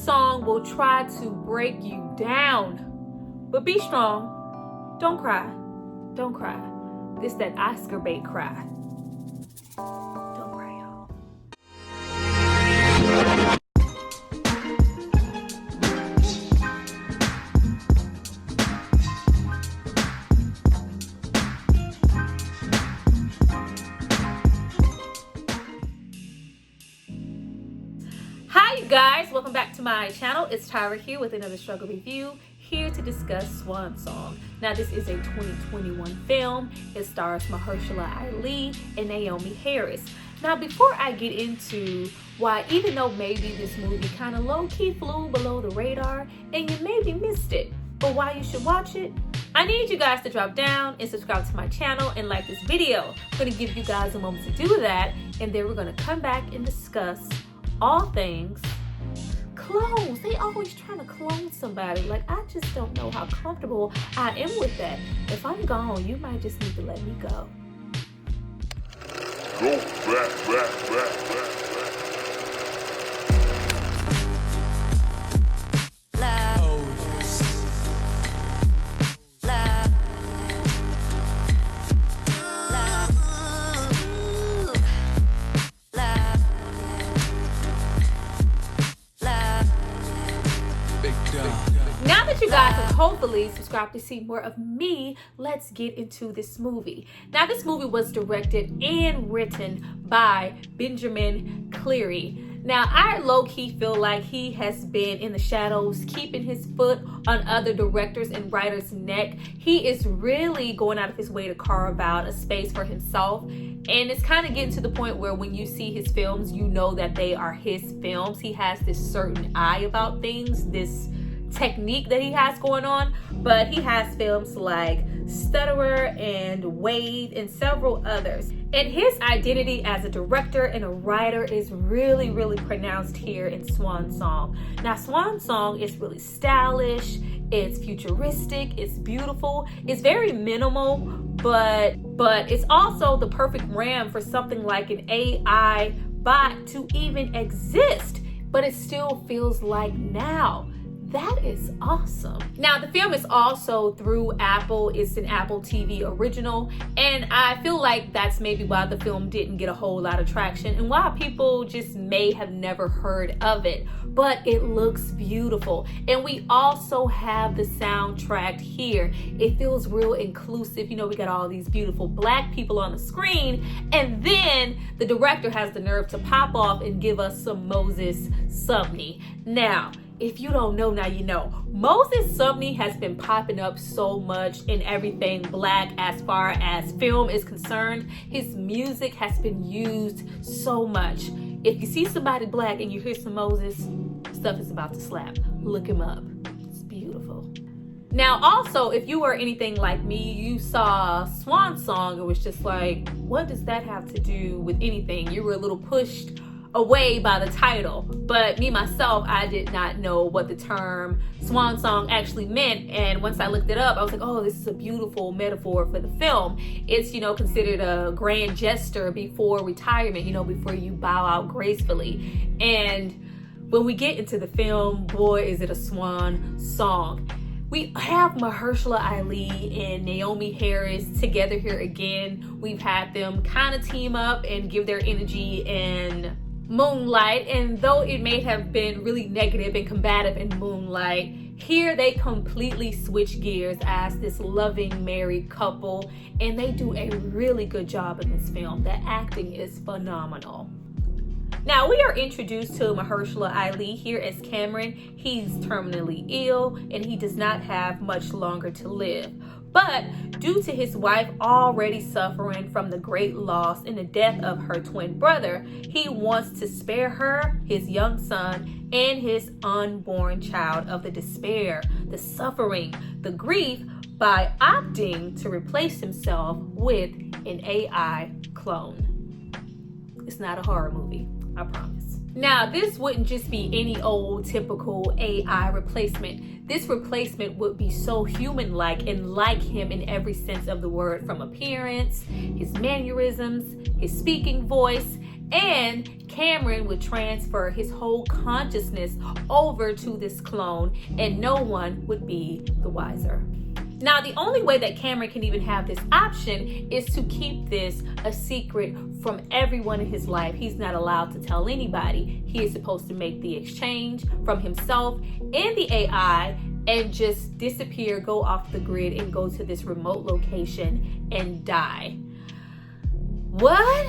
song will try to break you down. But be strong. Don't cry. Don't cry. This that Oscar bait cry. Don't cry, y'all. Hi you guys, welcome back to my channel. It's Tyra here with another struggle review, here to discuss Swan Song. Now this is a 2021 film. It stars Mahershala Ali and Naomi Harris. Now before I get into why, even though maybe this movie kind of low-key flew below the radar and you maybe missed it, but why you should watch it, I need you guys to drop down and subscribe to my channel and like this video. I'm going to give you guys a moment to do that, and then we're going to come back and discuss all things clones. They always trying to clone somebody. Like, I just don't know how comfortable I am with that. If I'm gone, you might just need to let me go. Go back. Now that you guys have hopefully subscribed to see more of me, let's get into this movie. Now this movie was directed and written by Benjamin Cleary. Now I low-key feel like he has been in the shadows, keeping his foot on other directors and writers' neck. He is really going out of his way to carve out a space for himself. And it's kind of getting to the point where when you see his films, you know that they are his films. He has this certain eye about things, this technique that he has going on. But he has films like Stutterer and Wade and several others. And his identity as a director and a writer is really, really pronounced here in Swan Song. Now, Swan Song is really stylish, it's futuristic, it's beautiful, it's very minimal, but it's also the perfect RAM for something like an AI bot to even exist. But it still feels like now. That is awesome. Now the film is also through Apple. It's an Apple TV original, and I feel like that's maybe why the film didn't get a whole lot of traction and why people just may have never heard of it. But it looks beautiful, and we also have the soundtrack here. It feels real inclusive. You know, we got all these beautiful black people on the screen, and then the director has the nerve to pop off and give us some Moses Sumney. Now, if you don't know, now you know. Moses Sumney has been popping up so much in everything black as far as film is concerned. His music has been used so much. If you see somebody black and you hear some Moses, stuff is about to slap. Look him up. It's beautiful. Now also, if you were anything like me, you saw Swan Song, it was just like, what does that have to do with anything? You were a little pushed away by the title. But me myself, I did not know what the term Swan Song actually meant, and once I looked it up, I was like, oh, this is a beautiful metaphor for the film. It's, you know, considered a grand gesture before retirement, you know, before you bow out gracefully. And when we get into the film, boy, is it a swan song. We have Mahershala Ali and Naomi Harris together here again. We've had them kind of team up and give their energy in Moonlight, and though it may have been really negative and combative in Moonlight, here they completely switch gears as this loving married couple, and they do a really good job in this film. The acting is phenomenal. Now we are introduced to Mahershala Ali here as Cameron. He's terminally ill and he does not have much longer to live. But due to his wife already suffering from the great loss and the death of her twin brother, he wants to spare her, his young son, and his unborn child of the despair, the suffering, the grief by opting to replace himself with an AI clone. It's not a horror movie, I promise. Now, this wouldn't just be any old typical AI replacement. This replacement would be so human-like and like him in every sense of the word, from appearance, his mannerisms, his speaking voice, And Cameron would transfer his whole consciousness over to this clone, and no one would be the wiser. Now, the only way that Cameron can even have this option is to keep this a secret from everyone in his life. He's not allowed to tell anybody. He is supposed to make the exchange from himself and the AI and just disappear, go off the grid, and go to this remote location and die. What?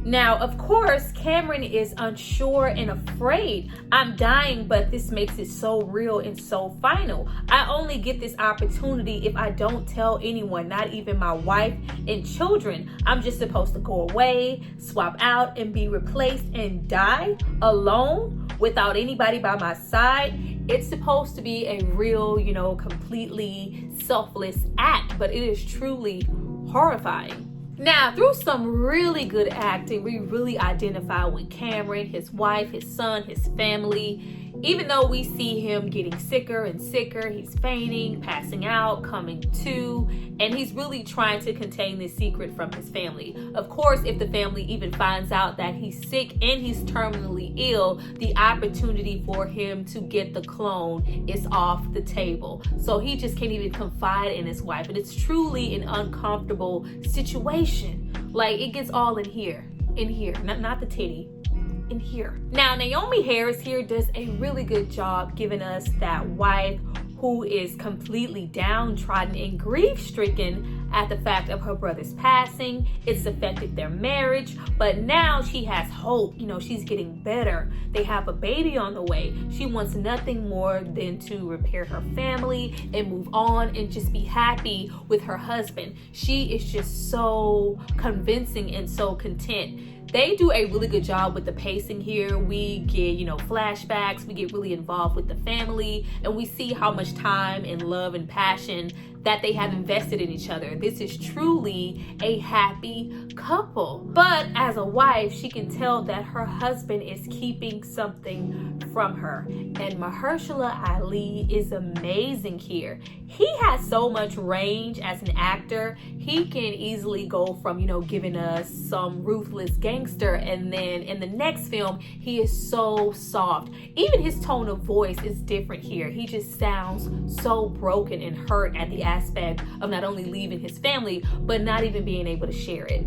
Now, of course, Cameron is unsure and afraid. I'm dying, but this makes it so real and so final. I only get this opportunity if I don't tell anyone, not even my wife and children. I'm just supposed to go away, swap out, and be replaced and die alone without anybody by my side. It's supposed to be a real, completely selfless act, but it is truly horrifying. Now, through some really good acting, we really identify with Cameron, his wife, his son, his family. Even though we see him getting sicker and sicker, he's fainting, passing out, coming to, and he's really trying to contain this secret from his family. Of course, if the family even finds out that he's sick and he's terminally ill, the opportunity for him to get the clone is off the table. So he just can't even confide in his wife, and it's truly an uncomfortable situation. Like, it gets all in here, not the titty. In here. Now, Naomi Harris here does a really good job giving us that wife who is completely downtrodden and grief-stricken at the fact of her brother's passing. It's affected their marriage, but now she has hope. She's getting better. They have a baby on the way. She wants nothing more than to repair her family and move on and just be happy with her husband. She is just so convincing and so content. They do a really good job with the pacing here. We get, flashbacks. We get really involved with the family, and we see how much time and love and passion that they have invested in each other. This is truly a happy couple. But as a wife, she can tell that her husband is keeping something from her. And Mahershala Ali is amazing here. He has so much range as an actor. He can easily go from, giving us some ruthless gangster, and then in the next film, he is so soft. Even his tone of voice is different here. He just sounds so broken and hurt at the aspect of not only leaving his family, but not even being able to share it.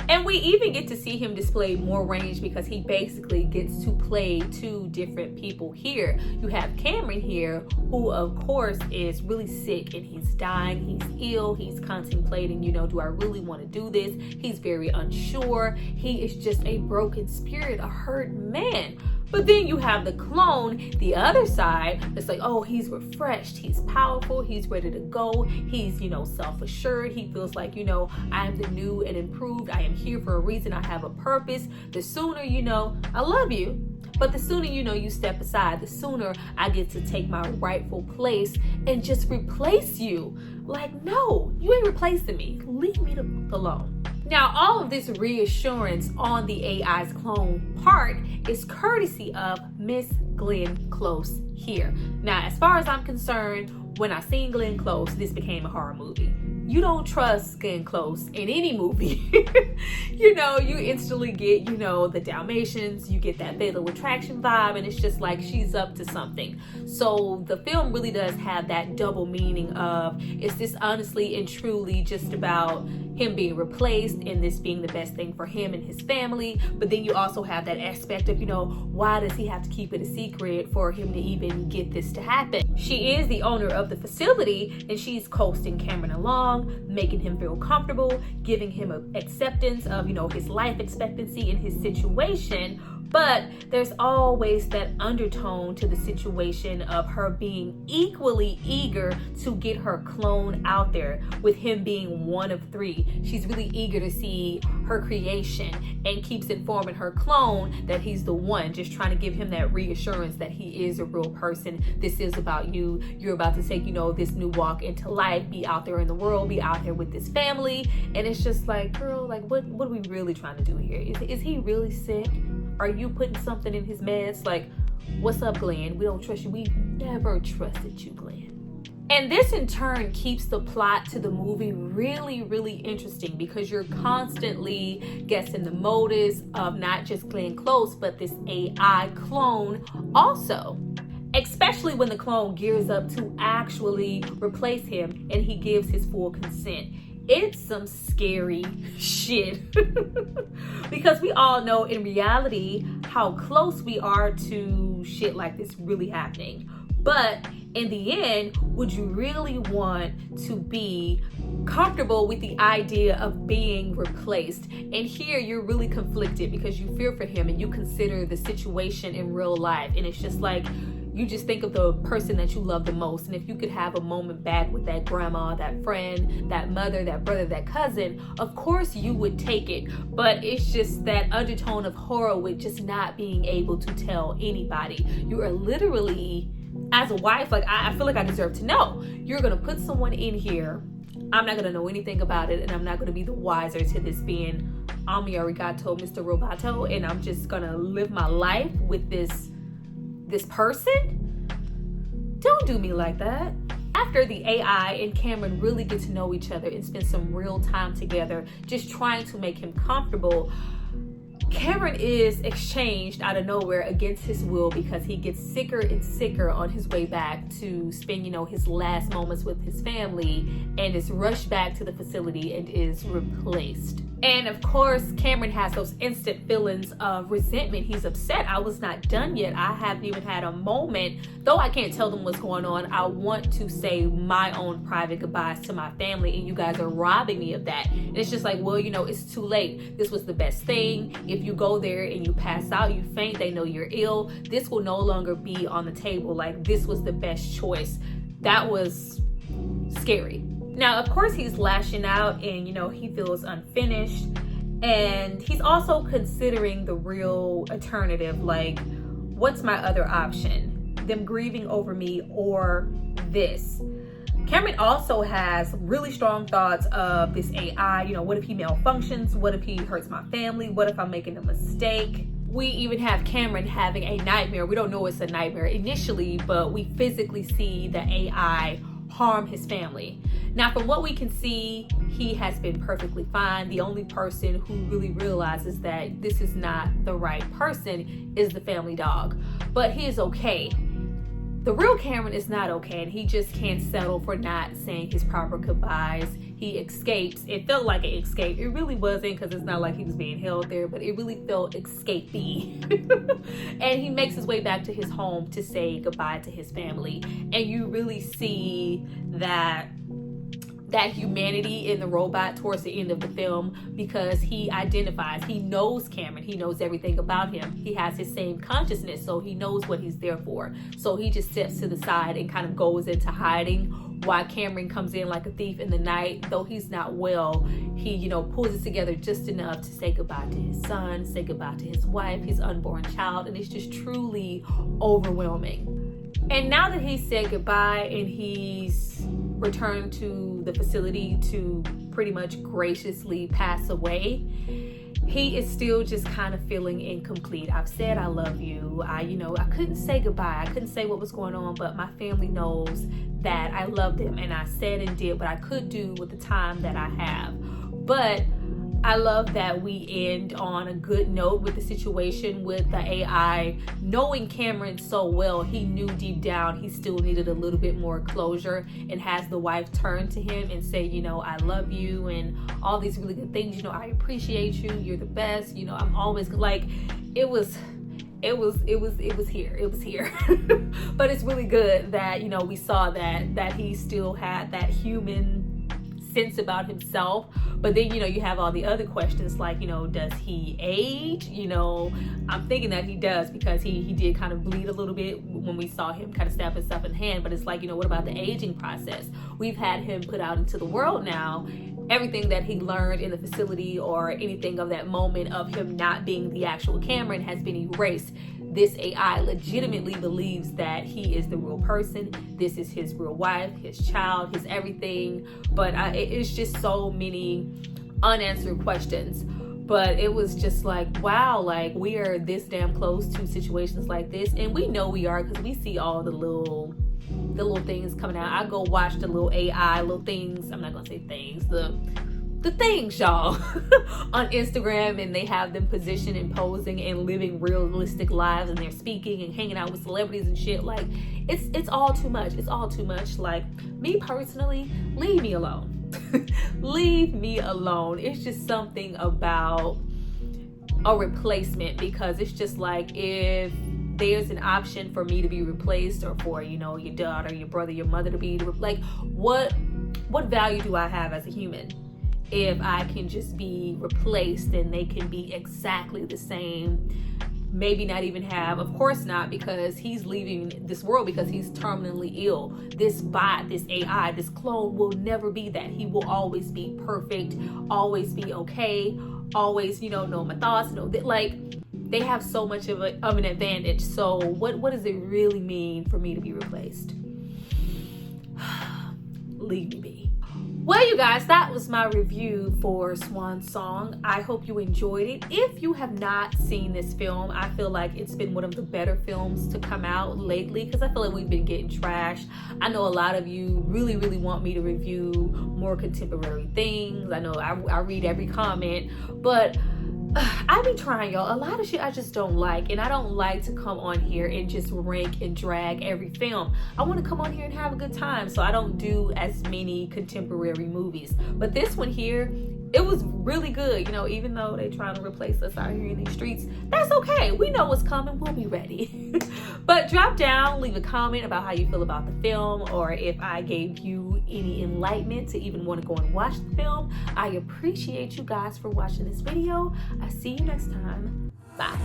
And we even get to see him display more range because he basically gets to play two different people here. You have Cameron here, who of course is really sick and he's dying, he's ill, he's contemplating, do I really want to do this? He's very unsure. He is just a broken spirit, a hurt man. But then you have the clone, the other side, that's like, oh, he's refreshed, he's powerful, he's ready to go, he's, self-assured, he feels like, I am the new and improved, I am here for a reason, I have a purpose. The sooner, I love you, but the sooner, you step aside, the sooner I get to take my rightful place and just replace you. Like, no, you ain't replacing me, leave me alone. Now, all of this reassurance on the AI's clone part is courtesy of Miss Glenn Close here. Now, as far as I'm concerned, when I seen Glenn Close, this became a horror movie. You don't trust Glenn Close in any movie. You instantly get, the Dalmatians, you get that Fatal Attraction vibe, and it's just like she's up to something. So the film really does have that double meaning of, is this honestly and truly just about him being replaced and this being the best thing for him and his family? But then you also have that aspect of, why does he have to keep it a secret for him to even get this to happen? She is the owner of the facility, and she's coasting Cameron along, making him feel comfortable, giving him an acceptance of, his life expectancy and his situation. But there's always that undertone to the situation of her being equally eager to get her clone out there, with him being one of three. She's really eager to see her creation and keeps informing her clone that he's the one, just trying to give him that reassurance that he is a real person. This is about you. You're about to take, this new walk into life, be out there in the world, be out here with this family. And it's just like, girl, like what are we really trying to do here? Is he really sick? Are you putting something in his meds? Like, what's up, Glenn? We don't trust you. We've never trusted you, Glenn. And this in turn keeps the plot to the movie really, really interesting because you're constantly guessing the motives of not just Glenn Close, but this AI clone also. Especially when the clone gears up to actually replace him and he gives his full consent. It's some scary shit. Because we all know in reality how close we are to shit like this really happening. But in the end, would you really want to be comfortable with the idea of being replaced? And here you're really conflicted because you fear for him and you consider the situation in real life. And it's just like, you just think of the person that you love the most. And if you could have a moment back with that grandma, that friend, that mother, that brother, that cousin, of course you would take it. But it's just that undertone of horror with just not being able to tell anybody. You are literally, as a wife, like I feel like I deserve to know. You're gonna put someone in here. I'm not gonna know anything about it, and I'm not gonna be the wiser to this being Ami Arigato, Mr. Roboto, and I'm just gonna live my life with this person? Don't do me like that. After the AI and Cameron really get to know each other and spend some real time together, just trying to make him comfortable, Cameron is exchanged out of nowhere against his will because he gets sicker and sicker on his way back to spend, his last moments with his family, and is rushed back to the facility and is replaced. And of course, Cameron has those instant feelings of resentment. He's upset. I was not done yet. I haven't even had a moment. Though I can't tell them what's going on, I want to say my own private goodbyes to my family, and you guys are robbing me of that. And it's just like, well, it's too late. This was the best thing. If you go there and you pass out, you faint, they know you're ill. This will no longer be on the table. Like, this was the best choice. That was scary. Now, of course, he's lashing out and, he feels unfinished. And he's also considering the real alternative. Like, what's my other option? Them grieving over me or this? Cameron also has really strong thoughts of this AI. What if he malfunctions? What if he hurts my family? What if I'm making a mistake? We even have Cameron having a nightmare. We don't know it's a nightmare initially, but we physically see the AI harm his family. Now, from what we can see, he has been perfectly fine. The only person who really realizes that this is not the right person is the family dog. But he is okay. The real Cameron is not okay, and he just can't settle for not saying his proper goodbyes. He escapes. It felt like an escape. It really wasn't, because it's not like he was being held there, but it really felt escapey. And he makes his way back to his home to say goodbye to his family. And you really see that humanity in the robot towards the end of the film, because he identifies, he knows Cameron, he knows everything about him, he has his same consciousness, so he knows what he's there for. So he just steps to the side and kind of goes into hiding while Cameron comes in like a thief in the night. Though he's not well, he pulls it together just enough to say goodbye to his son, say goodbye to his wife, his unborn child, and it's just truly overwhelming. And now that he said goodbye and he's returned to the facility to pretty much graciously pass away, he is still just kind of feeling incomplete. I've said I love you. I couldn't say goodbye. I couldn't say what was going on, but my family knows that I love them, and I said and did what I could do with the time that I have. But I love that we end on a good note with the situation with the AI. Knowing Cameron so well, he knew deep down he still needed a little bit more closure, and has the wife turn to him and say, I love you and all these really good things. I appreciate you. You're the best. I'm always like, it was here. But it's really good that, we saw that he still had that human sense about himself. But then you have all the other questions like, does he age? I'm thinking that he does, because he did kind of bleed a little bit when we saw him kind of stab himself in the hand. But it's like, what about the aging process? We've had him put out into the world now. Everything that he learned in the facility or anything of that moment of him not being the actual Cameron has been erased. This AI legitimately believes that he is the real person. This is his real wife, his child, his everything. But it's just so many unanswered questions. But it was just like, wow, like we are this damn close to situations like this. And we know we are, because we see all the little the little things coming out. I go watch the little AI little things. I'm not gonna say things. The things, y'all, on Instagram, and they have them positioned and posing and living realistic lives, and they're speaking and hanging out with celebrities and shit. Like, it's all too much. It's all too much. Like, me personally, leave me alone. Leave me alone. It's just something about a replacement, because it's just like, if there's an option for me to be replaced, or for, you know, your daughter, your brother, your mother to be, like, what value do I have as a human if I can just be replaced and they can be exactly the same? Maybe not even have, of course not, because he's leaving this world because he's terminally ill. This bot, this AI, this clone will never be that. He will always be perfect, always be okay, always, you know my thoughts, like, they have so much of an advantage. So what does it really mean for me to be replaced? Leave me be. Well, you guys, that was my review for Swan Song. I hope you enjoyed it. If you have not seen this film, I feel like it's been one of the better films to come out lately, because I feel like we've been getting trashed. I know a lot of you really, really want me to review more contemporary things. I know I read every comment, but I be trying, y'all. A lot of shit I just don't like, and I don't like to come on here and just rank and drag every film. I want to come on here and have a good time, so I don't do as many contemporary movies. But this one here, it was really good. You know, even though they trying to replace us out here in these streets, that's okay. We know what's coming. We'll be ready. But drop down, leave a comment about how you feel about the film, or if I gave you any enlightenment to even want to go and watch the film. I appreciate you guys for watching this video. I'll see you next time. Bye.